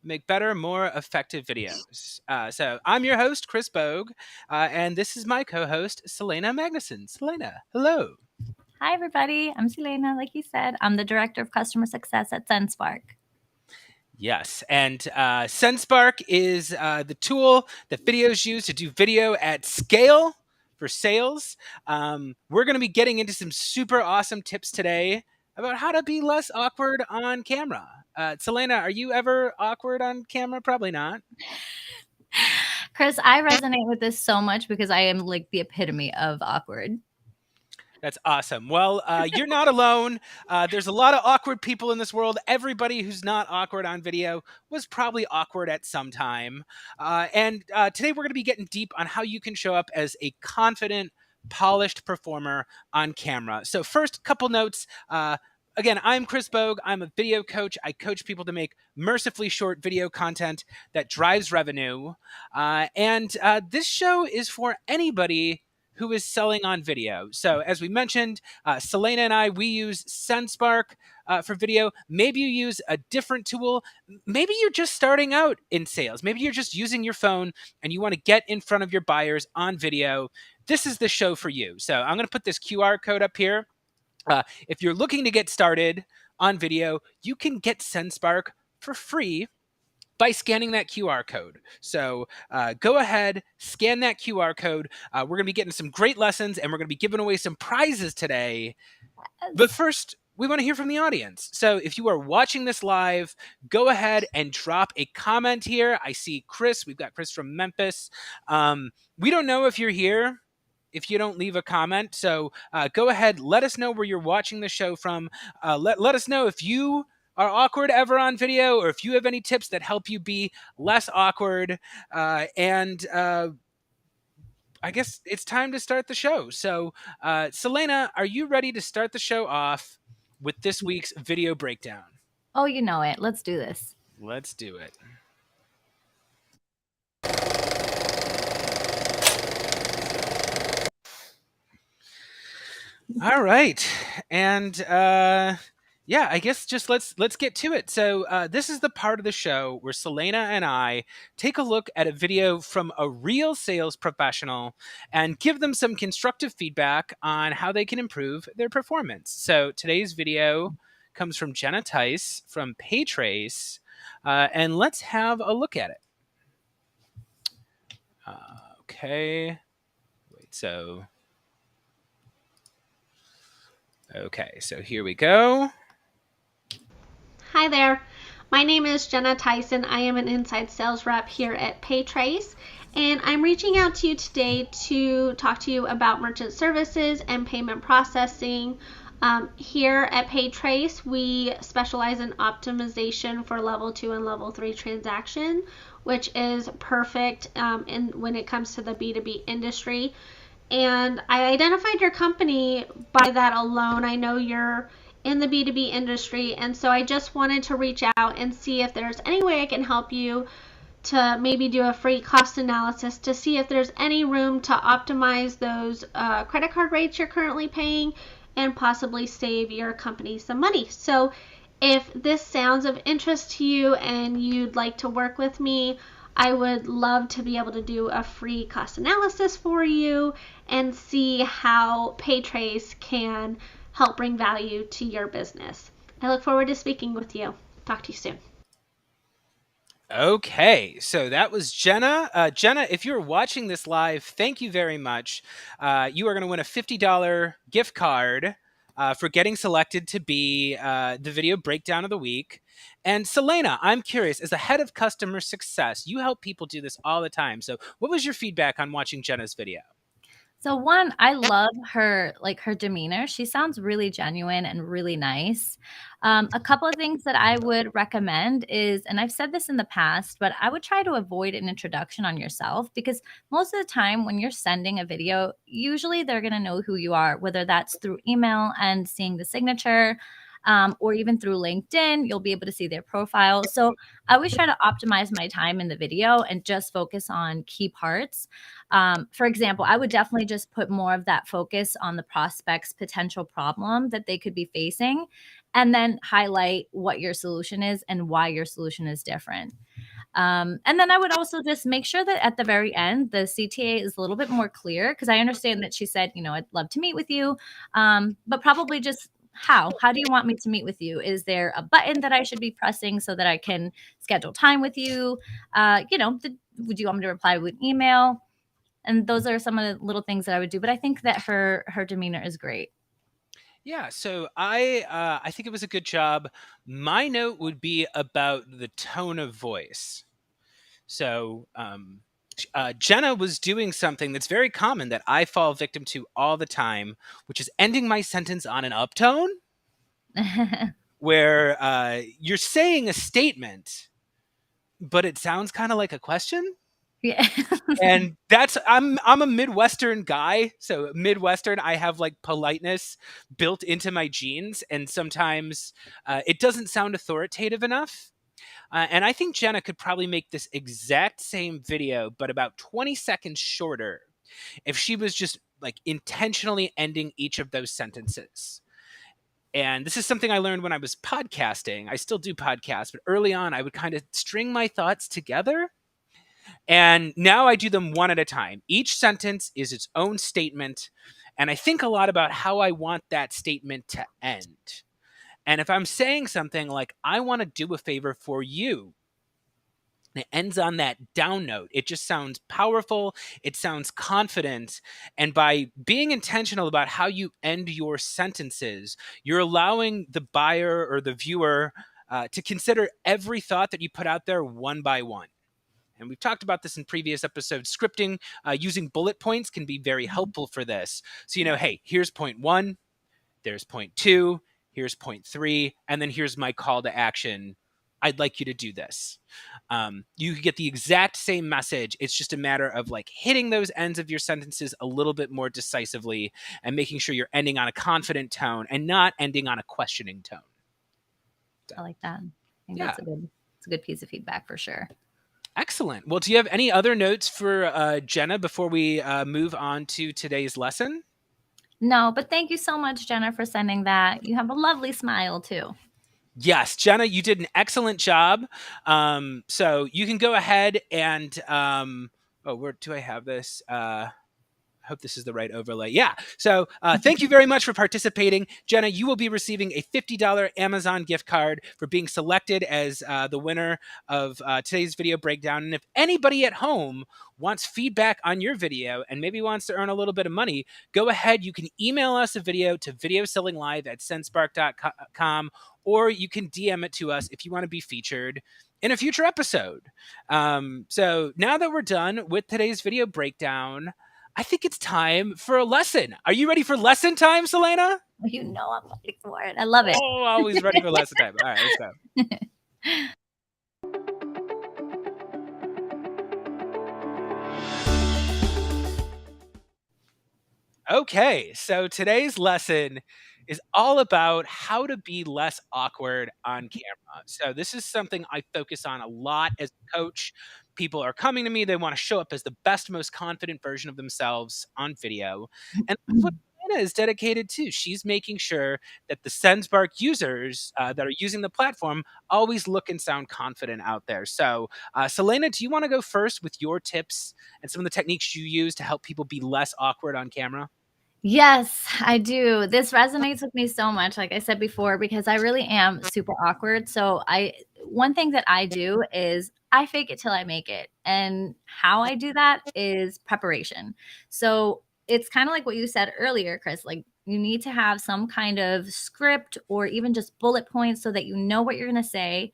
make better, more effective videos. So I'm your host, Chris Bogue, and this is my co-host, Celena Magnussen. Celena, hello. Hi, everybody. I'm Celena. Like you said, I'm the Director of Customer Success at SenseSpark. Yes, and SenseSpark is the tool that videos use to do video at scale for sales. We're going to be getting into some super awesome tips today about how to be less awkward on camera. Celena, are you ever awkward on camera? Probably not. Chris, I resonate with this so much because I am like the epitome of awkward. That's awesome. Well, you're not alone. There's a lot of awkward people in this world. Everybody who's not awkward on video was probably awkward at some time. And today we're going to be getting deep on how you can show up as a confident, polished performer on camera. So first, couple notes. Again, I'm Chris Bogue. I'm a video coach. I coach people to make mercifully short video content that drives revenue. And this show is for anybody who is selling on video. So as we mentioned, Celena and I, we use SenseSpark for video. Maybe you use a different tool. Maybe you're just starting out in sales. Maybe you're just using your phone and you want to get in front of your buyers on video. This is the show for you. So I'm going to put this QR code up here. If you're looking to get started on video, you can get SenseSpark for free by scanning that QR code. So go ahead, scan that QR code. We're going to be getting some great lessons and we're going to be giving away some prizes today. But first, we want to hear from the audience. So if you are watching this live, go ahead and drop a comment here. I see Chris. We've got Chris from Memphis. We don't know if you're here if you don't leave a comment. So go ahead, let us know where you're watching the show from. Let us know if you are awkward ever on video or if you have any tips that help you be less awkward. And I guess it's time to start the show. So Celena, are you ready to start the show off with this week's video breakdown? Oh, you know it. Let's do this. Let's do it. All right. And yeah, I guess just let's get to it. So this is the part of the show where Celena and I take a look at a video from a real sales professional and give them some constructive feedback on how they can improve their performance. So today's video comes from Jenna Tice from Paytrace, and let's have a look at it. Okay. Wait, so... Okay, so here we go. Hi there. My name is Jenna Tyson. I am an inside sales rep here at Paytrace, and I'm reaching out to you today to talk to you about merchant services and payment processing. Here at Paytrace, we specialize in optimization for level 2 and level 3 transaction, which is perfect when it comes to the B2B industry. And I identified your company by that alone. I know you're in the B2B industry, and so I just wanted to reach out and see if there's any way I can help you to maybe do a free cost analysis to see if there's any room to optimize those credit card rates you're currently paying and possibly save your company some money. So if this sounds of interest to you and you'd like to work with me, I would love to be able to do a free cost analysis for you and see how Paytrace can help bring value to your business. I look forward to speaking with you. Talk to you soon. Okay, so that was Jenna. Jenna, if you're watching this live, thank you very much. You are going to win a $50 gift card for getting selected to be the video breakdown of the week. And Celena, I'm curious, as the head of customer success, you help people do this all the time. So what was your feedback on watching Jenna's video? So one, I love her demeanor. She sounds really genuine and really nice. A couple of things that I would recommend is, and I've said this in the past, but I would try to avoid an introduction on yourself because most of the time when you're sending a video, usually they're going to know who you are, whether that's through email and seeing the signature, or even through LinkedIn, you'll be able to see their profile. So I always try to optimize my time in the video and just focus on key parts. For example, I would definitely just put more of that focus on the prospect's potential problem that they could be facing, and then highlight what your solution is and why your solution is different. And then I would also just make sure that at the very end, the CTA is a little bit more clear, because I understand that she said, I'd love to meet with you, but probably just how do you want me to meet with you? Is there a button that I should be pressing so that I can schedule time with you? Would you want me to reply with email? And those are some of the little things that I would do. But I think that her demeanor is great. Yeah, so I think it was a good job. My note would be about the tone of voice. So Jenna was doing something that's very common that I fall victim to all the time, which is ending my sentence on an uptone, where you're saying a statement, but it sounds kind of like a question. Yeah. And I'm a Midwestern guy, so Midwestern, I have like politeness built into my genes, and sometimes it doesn't sound authoritative enough. And I think Jenna could probably make this exact same video, but about 20 seconds shorter, if she was just like intentionally ending each of those sentences. And this is something I learned when I was podcasting. I still do podcasts, but early on, I would kind of string my thoughts together. And now I do them one at a time. Each sentence is its own statement. And I think a lot about how I want that statement to end. And if I'm saying something like, I want to do a favor for you, and it ends on that down note, it just sounds powerful. It sounds confident. And by being intentional about how you end your sentences, you're allowing the buyer or the viewer to consider every thought that you put out there one by one. And we've talked about this in previous episodes. Scripting using bullet points can be very helpful for this. So, hey, here's point 1, there's point 2, here's point 3, and then here's my call to action. I'd like you to do this. You get the exact same message. It's just a matter of like hitting those ends of your sentences a little bit more decisively and making sure you're ending on a confident tone and not ending on a questioning tone. I like that. I think Yeah. it's a good piece of feedback for sure. Excellent. Well, do you have any other notes for Jenna before we move on to today's lesson? No, but thank you so much, Jenna, for sending that. You have a lovely smile too. Yes, Jenna, you did an excellent job. So you can go ahead and where do I have this? I hope this is the right overlay. Yeah. So thank you very much for participating. Jenna, you will be receiving a $50 Amazon gift card for being selected as the winner of today's video breakdown. And if anybody at home wants feedback on your video and maybe wants to earn a little bit of money, go ahead. You can email us a video to videosellinglive@senspark.com, or you can DM it to us if you want to be featured in a future episode. So now that we're done with today's video breakdown, I think it's time for a lesson. Are you ready for lesson time, Celena? I'm ready for it. I love it. Oh, always ready for lesson time. All right, let's go. Okay, so today's lesson is all about how to be less awkward on camera. So this is something I focus on a lot as a coach. People are coming to me, they want to show up as the best, most confident version of themselves on video. And that's what Anna is dedicated to. She's making sure that the SensBark users that are using the platform always look and sound confident out there. So, Celena, do you want to go first with your tips and some of the techniques you use to help people be less awkward on camera? Yes, I do. This resonates with me so much, like I said before, because I really am super awkward. So one thing that I do is I fake it till I make it. And how I do that is preparation. So it's kind of like what you said earlier, Chris, like you need to have some kind of script or even just bullet points so that you know what you're going to say.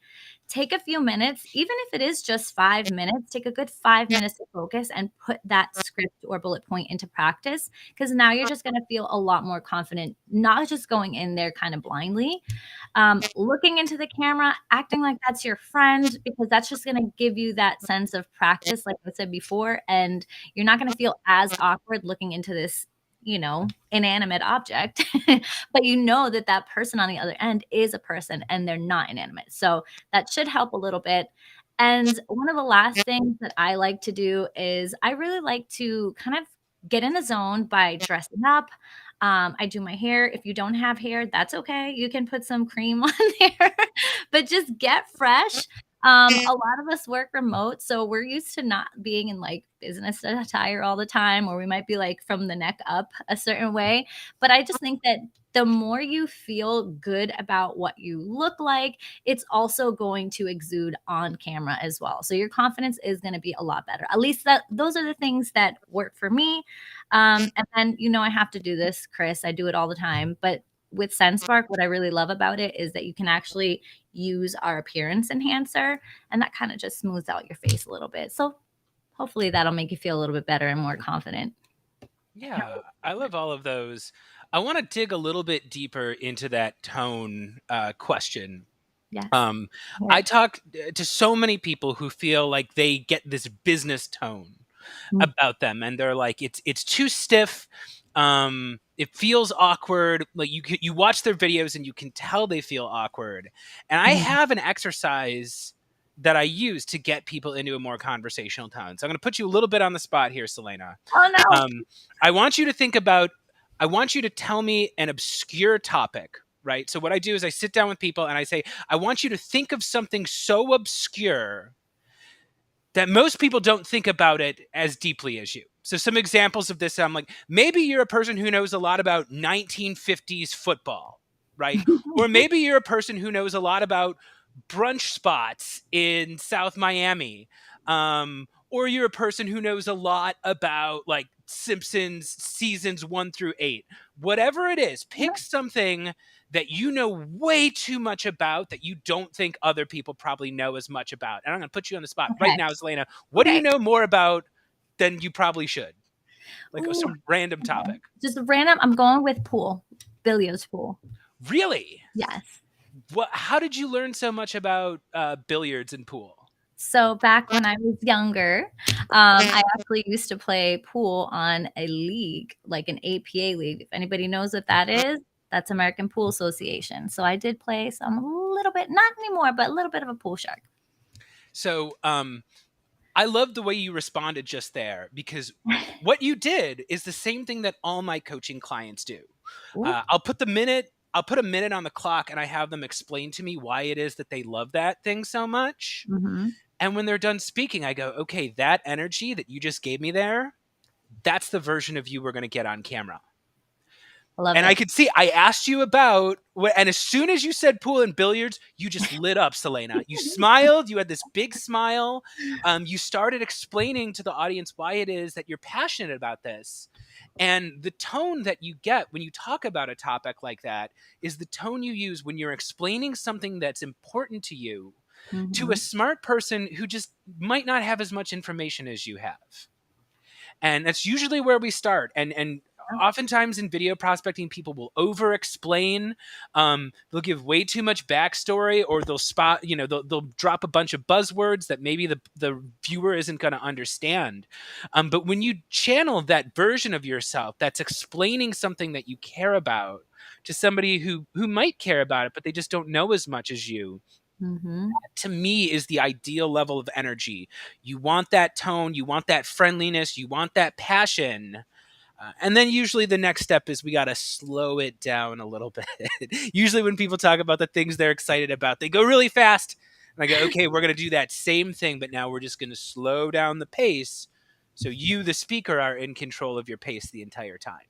Take a few minutes, even if it is just 5 minutes, take a good 5 minutes to focus and put that script or bullet point into practice, because now you're just going to feel a lot more confident, not just going in there kind of blindly, looking into the camera, acting like that's your friend, because that's just going to give you that sense of practice, like I said before, and you're not going to feel as awkward looking into this inanimate object, but you know that that person on the other end is a person and they're not inanimate. So that should help a little bit. And one of the last things that I like to do is I really like to kind of get in the zone by dressing up. I do my hair. If you don't have hair, that's okay. You can put some cream on there, but just get fresh. A lot of us work remote, so we're used to not being in like business attire all the time, or we might be like from the neck up a certain way. But I just think that the more you feel good about what you look like, it's also going to exude on camera as well. So your confidence is going to be a lot better. At least that those are the things that work for me. And then, I have to do this, Chris. I do it all the time. But with SenseSpark, what I really love about it is that you can actually use our appearance enhancer, and that kind of just smooths out your face a little bit. So hopefully that'll make you feel a little bit better and more confident. Yeah, I love all of those. I want to dig a little bit deeper into that tone question. Yes. Um, Yeah. I talk to so many people who feel like they get this business tone about them, and they're like, it's too stiff. It feels awkward. Like you watch their videos and you can tell they feel awkward. And I Mhm. have an exercise that I use to get people into a more conversational tone. So I'm going to put you a little bit on the spot here, Celena. Oh no. Um, I want you to think about. I want you to tell me an obscure topic. Right. So what I do is I sit down with people and I say, I want you to think of something so obscure that most people don't think about it as deeply as you. So some examples of this, I'm like, maybe you're a person who knows a lot about 1950s football, right? Or maybe you're a person who knows a lot about brunch spots in South Miami. Or you're a person who knows a lot about like Simpsons seasons 1 through 8. Whatever it is, pick something that you know way too much about that you don't think other people probably know as much about. And I'm going to put you on the spot right Okay. now, Celena. What do you Okay. know more about than you probably should? Like Ooh, some random topic. just random. I'm going with pool, billiards pool. Really? Yes. What? How did you learn so much about billiards and pool? So back when I was younger, I actually used to play pool on a league, like an APA league. If anybody knows what that is, that's American Pool Association. So I did play some a little bit, not anymore, but a little bit of a pool shark. So I love the way you responded just there because what you did is the same thing that all my coaching clients do. Ooh. I'll put a minute on the clock and I have them explain to me why it is that they love that thing so much. Mhm. And when they're done speaking, I go, okay, that energy that you just gave me there, that's the version of you we're going to get on camera. I love And I it. could see, I asked you about what, and as soon as you said pool and billiards, you just lit up, Celena. You smiled, you had this big smile. You started explaining to the audience why it is that you're passionate about this. And the tone that you get when you talk about a topic like that is the tone you use when you're explaining something that's important to you to a Mhm. smart person who just might not have as much information as you have. And that's usually where we start. And oftentimes in video prospecting, people will over explain. They'll give way too much backstory, or they'll spot, they'll drop a bunch of buzzwords that maybe the viewer isn't going to understand. But when you channel that version of yourself that's explaining something that you care about to somebody who might care about it, but they just don't know as much as you, Mhm. to me is the ideal level of energy. You want that tone, you want that friendliness, you want that passion. And then usually the next step is we got to slow it down a little bit. Usually when people talk about the things they're excited about, they go really fast. And I go, okay, we're going to do that same thing, but now we're just going to slow down the pace. So you, the speaker, are in control of your pace the entire time.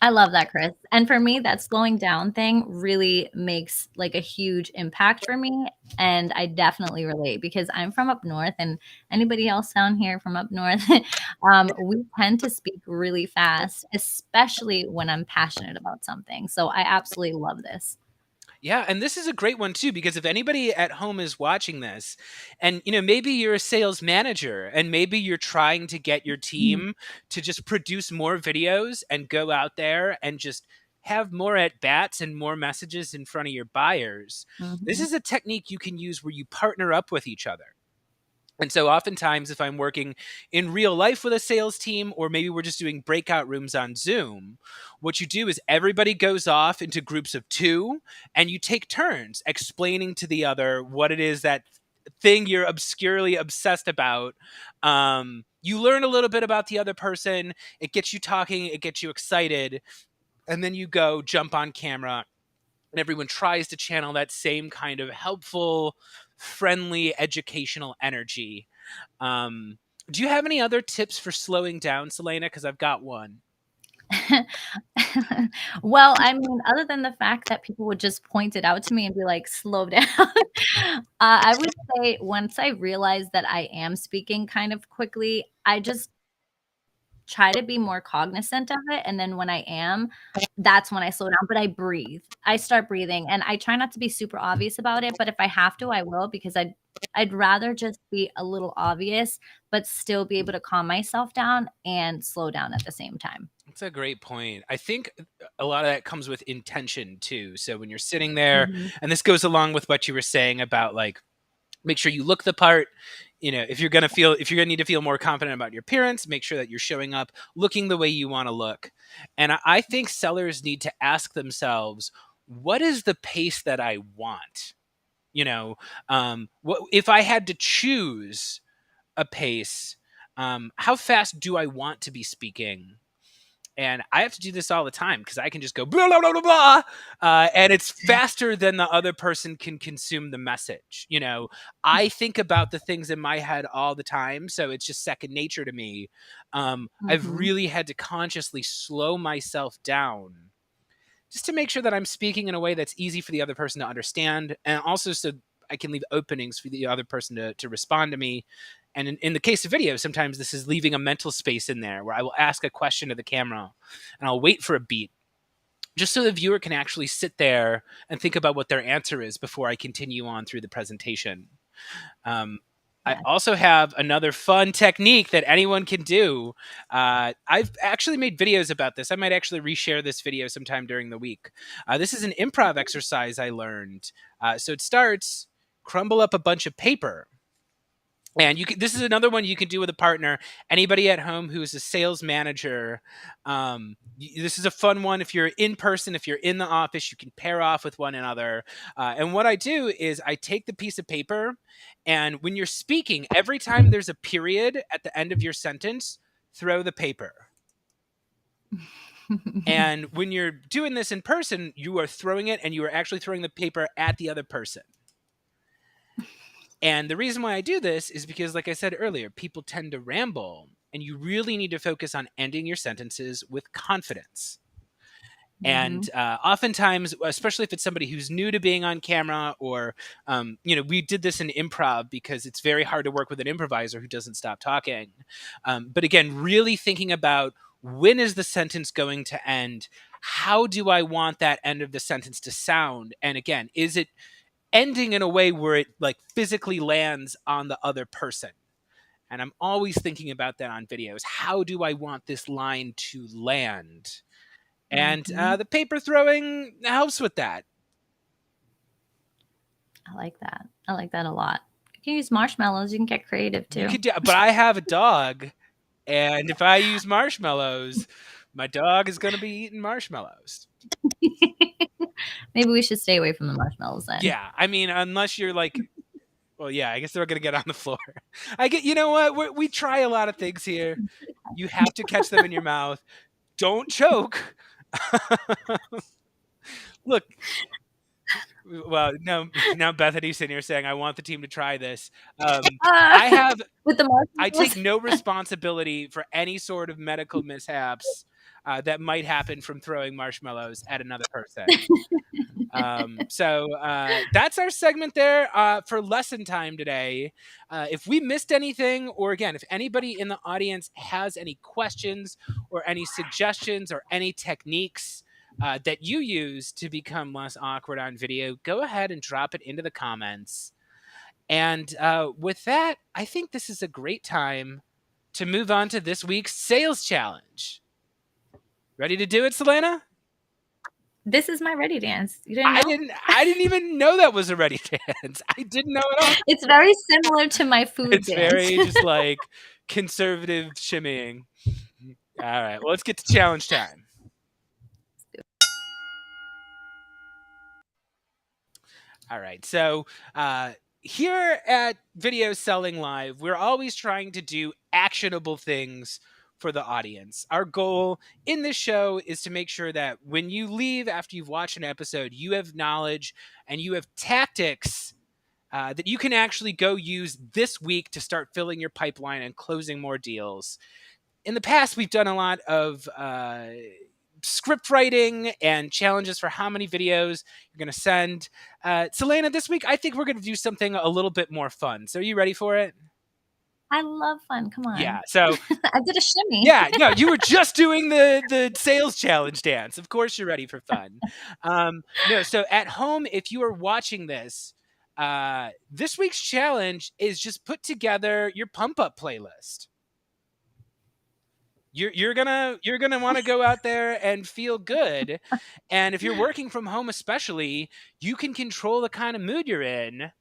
I love that, Chris. And for me, that slowing down thing really makes like a huge impact for me. And I definitely relate because I'm from up north, and anybody else down here from up north, we tend to speak really fast, especially when I'm passionate about something. So I absolutely love this. Yeah, and this is a great one too, because if anybody at home is watching this and maybe you're a sales manager and maybe you're trying to get your Mhm. team to just produce more videos and go out there and just have more at bats and more messages in front of your buyers. This Mhm. is a technique you can use where you partner up with each other. And so oftentimes if I'm working in real life with a sales team, or maybe we're just doing breakout rooms on Zoom, what you do is everybody goes off into groups of 2 and you take turns explaining to the other what it is, that thing you're obscurely obsessed about. You learn a little bit about the other person. It gets you talking. It gets you excited. And then you go jump on camera and everyone tries to channel that same kind of helpful, friendly, educational energy. Do you have any other tips for slowing down, Celena? Because I've got one. Well, I mean, other than the fact that people would just point it out to me and be like, slow down, I would say once I realize that I am speaking kind of quickly, I just try to be more cognizant of it. And then when I am, that's when I slow down, but I breathe. I start breathing and I try not to be super obvious about it. But if I have to, I will, because I'd rather just be a little obvious, but still be able to calm myself down and slow down at the same time. That's a great point. I think a lot of that comes with intention too. So when you're sitting there, Mhm. and this goes along with what you were saying about like, make sure you look the part. You know, if you're gonna need to feel more confident about your appearance, make sure that you're showing up looking the way you want to look. And I think sellers need to ask themselves, what is the pace that I want? You know, what if I had to choose a pace? How fast do I want to be speaking? And I have to do this all the time because I can just go blah blah blah blah blah, and it's faster than the other person can consume the message. You know, I think about the things in my head all the time, so it's just second nature to me. I've Mhm. really had to consciously slow myself down just to make sure that I'm speaking in a way that's easy for the other person to understand, and also so I can leave openings for the other person to respond to me. And in the case of video, sometimes this is leaving a mental space in there where I will ask a question to the camera and I'll wait for a beat just so the viewer can actually sit there and think about what their answer is before I continue on through the presentation. Um, I Yeah. also have another fun technique that anyone can do. I've actually made videos about this. I might actually reshare this video sometime during the week. This is an improv exercise I learned. So it starts, crumble up a bunch of paper. And this is another one you can do with a partner. Anybody at home who is a sales manager, this is a fun one. If you're in person, if you're in the office, you can pair off with one another. And what I do is I take the piece of paper, and when you're speaking, every time there's a period at the end of your sentence, throw the paper. And when you're doing this in person, you are throwing it, and you are actually throwing the paper at the other person. And the reason why I do this is because, like I said earlier, people tend to ramble, and you really need to focus on ending your sentences with confidence. And Mhm. oftentimes, especially if it's somebody who's new to being on camera, or we did this in improv because it's very hard to work with an improviser who doesn't stop talking. But again, really thinking about, when is the sentence going to end? How do I want that end of the sentence to sound? And again, is it ending in a way where it like physically lands on the other person? And I'm always thinking about that on videos. How do I want this line to land? And Mhm. the paper throwing helps with that. I like that. I like that a lot. You can use marshmallows. You can get creative You too. could do, but I have a dog, and if I use marshmallows, my dog is going to be eating marshmallows. Maybe we should stay away from the marshmallows then. Yeah, I mean, unless you're like, well, yeah, I guess they're going to get on the floor. You know what? We try a lot of things here. You have to catch them in your mouth. Don't choke. Look, well, no, now Bethany's sitting here saying, I want the team to try this. Ah, I have, with the I take marshmallows. no responsibility for any sort of medical mishaps that might happen from throwing marshmallows at another person. So that's our segment there for lesson time today. If we missed anything, or again, if anybody in the audience has any questions or any suggestions or any techniques that you use to become less awkward on video, go ahead and drop it into the comments. And with that, I think this is a great time to move on to this week's sales challenge. Ready to do it, Celena? This is my ready dance. You didn't know? I didn't even know that was a ready dance. I didn't know at all. It's very similar to my food It's dance. very just like conservative shimmying. All right, well, let's get to challenge time. All right, so here at Video Selling Live, we're always trying to do actionable things for the audience. Our goal in this show is to make sure that when you leave after you've watched an episode, you have knowledge and you have tactics that you can actually go use this week to start filling your pipeline and closing more deals. In the past, we've done a lot of script writing and challenges for how many videos you're going to send. Celena, this week, I think we're going to do something a little bit more fun. So are you ready for it? I love fun. Come Yeah. on. So I did a shimmy. yeah, no, you were just doing the sales challenge dance. Of course, you're ready for fun. No, so at home, if you are watching this, this week's challenge is just put together your pump up playlist. You're gonna want to go out there and feel good, and if you're working from home, especially, you can control the kind of mood you're in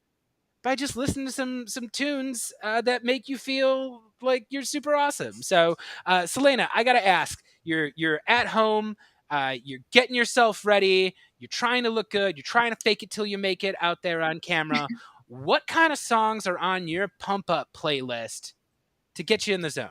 by just listening to some tunes that make you feel like you're super awesome. So, Celena, I gotta ask, you're at home, you're getting yourself ready, you're trying to look good, you're trying to fake it till you make it out there on camera. What kind of songs are on your pump up playlist to get you in the zone?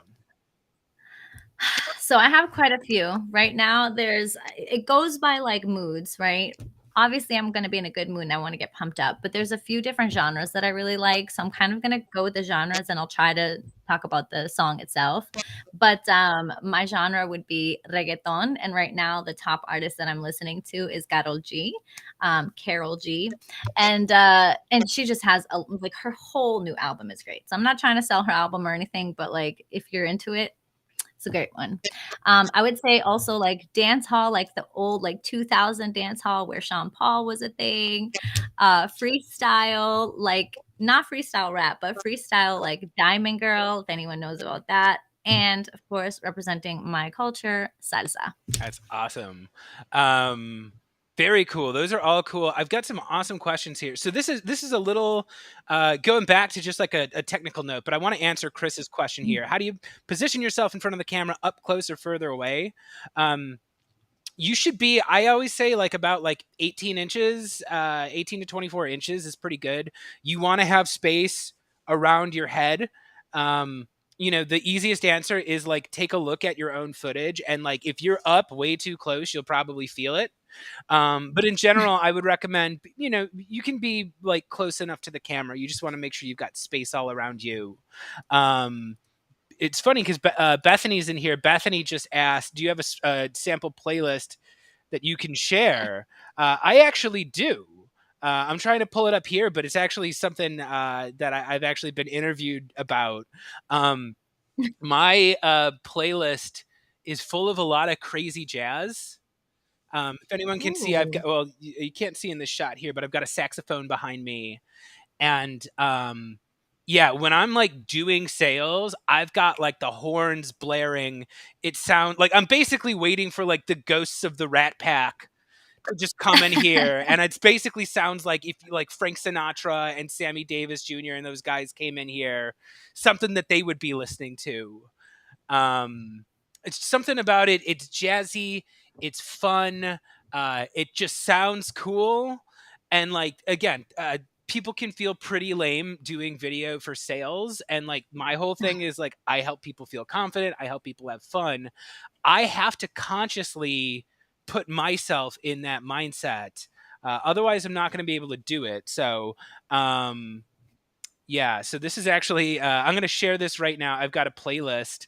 So I have quite a few. Right now, it goes by like moods, right? Obviously, I'm going to be in a good mood and I want to get pumped up, but there's a few different genres that I really like. So I'm kind of going to go with the genres and I'll try to talk about the song itself. But my genre would be reggaeton. And right now, the top artist that I'm listening to is Carol G. And she just has like her whole new album is great. So I'm not trying to sell her album or anything, but like if you're into it, it's a great one. I would say also like dance hall, like the old like 2000 dance hall where Sean Paul was a thing. Freestyle, like not freestyle rap, but freestyle like Diamond Girl, if anyone knows about that. And of course, representing my culture, salsa. That's awesome. Very cool. Those are all cool. I've got some awesome questions here. So this is a little going back to just like a technical note, but I want to answer Chris's question here. How do you position yourself in front of the camera, up close or further away? You should be, I always say like about like 18 inches, 18 to 24 inches is pretty good. You want to have space around your head. The easiest answer is like take a look at your own footage, and like if you're up way too close, you'll probably feel it. But in general, I would recommend, you can be like close enough to the camera. You just want to make sure you've got space all around you. It's funny because Bethany's in here. Bethany just asked, do you have a sample playlist that you can share? I actually do. I'm trying to pull it up here, but it's actually something that I've actually been interviewed about. My playlist is full of a lot of crazy jazz. If anyone can see, I've got, well, you can't see in this shot here, but I've got a saxophone behind me. And yeah, when I'm like doing sales, I've got like the horns blaring. It sounds like I'm basically waiting for like the ghosts of the Rat Pack to just come in here. And it basically sounds like if like Frank Sinatra and Sammy Davis Jr. and those guys came in here, something that they would be listening to. It's something about it. It's jazzy. It's fun. It just sounds cool. And like, again, people can feel pretty lame doing video for sales. And like, my whole thing is like, I help people feel confident. I help people have fun. I have to consciously put myself in that mindset. Otherwise, I'm not going to be able to do it. So, yeah. So this is actually, I'm going to share this right now. I've got a playlist.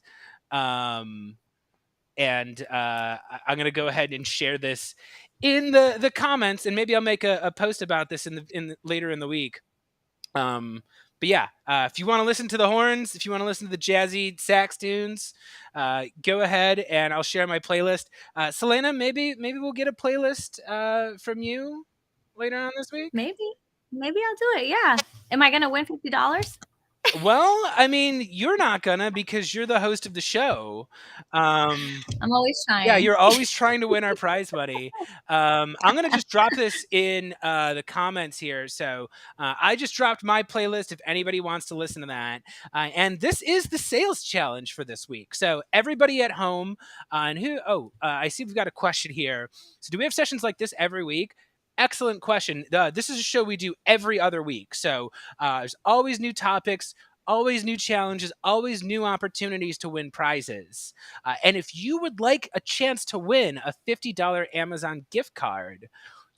And I'm going to go ahead and share this in the comments, and maybe I'll make a post about this later in the week. But yeah, if you want to listen to the horns, if you want to listen to the jazzy sax tunes, go ahead and I'll share my playlist. Celena, maybe we'll get a playlist from you later on this week. Maybe I'll do it. Yeah. Am I gonna win $50? Well, I mean, you're not gonna, because you're the host of the show. I'm always trying. Yeah, you're always trying to win our prize money. I'm gonna just drop this in the comments here. So I just dropped my playlist if anybody wants to listen to that. And this is the sales challenge for this week. So everybody at home, and I see we've got a question here. So do we have sessions like this every week? Excellent question. This is a show we do every other week. So there's always new topics, always new challenges, always new opportunities to win prizes. And if you would like a chance to win a $50 Amazon gift card,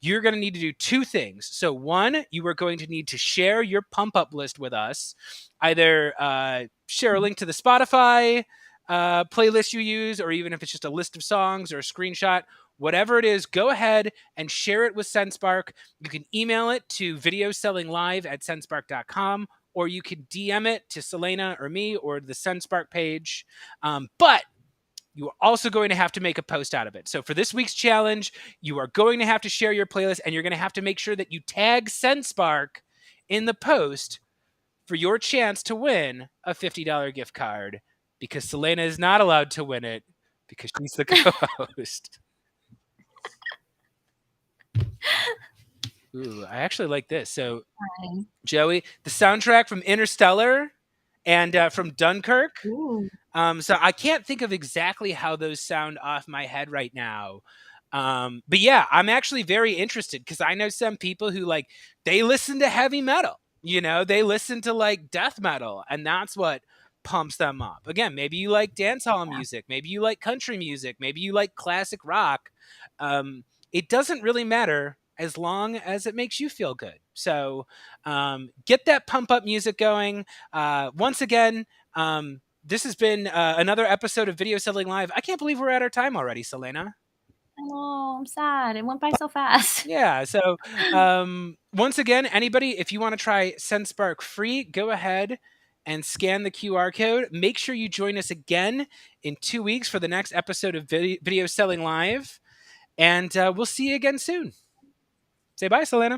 you're going to need to do two things. So, one, you are going to need to share your pump up list with us. Either share a link to the Spotify playlist you use, or even if it's just a list of songs or a screenshot, whatever it is, go ahead and share it with SendSpark. You can email it to videosellinglive@sendspark.com, or you can DM it to Celena or me or the SendSpark page. But you are also going to have to make a post out of it. So for this week's challenge, you are going to have to share your playlist, and you're going to have to make sure that you tag SendSpark in the post for your chance to win a $50 gift card, because Celena is not allowed to win it because she's the co-host. Ooh, I actually like this. So, Joey, the soundtrack from Interstellar and from Dunkirk. Ooh. So I can't think of exactly how those sound off my head right now. But yeah, I'm actually very interested because I know some people who like, they listen to heavy metal, they listen to like death metal, and that's what pumps them up. Again, maybe you like dancehall music, maybe you like country music, maybe you like classic rock. It doesn't really matter as long as it makes you feel good. So get that pump up music going. Once again, this has been another episode of Video Selling Live. I can't believe we're at our time already, Celena. I know, I'm sad. It went by so fast. Yeah. So once again, anybody, if you want to try SendSpark free, go ahead and scan the QR code. Make sure you join us again in 2 weeks for the next episode of Video Selling Live. And we'll see you again soon. Say bye, Celena.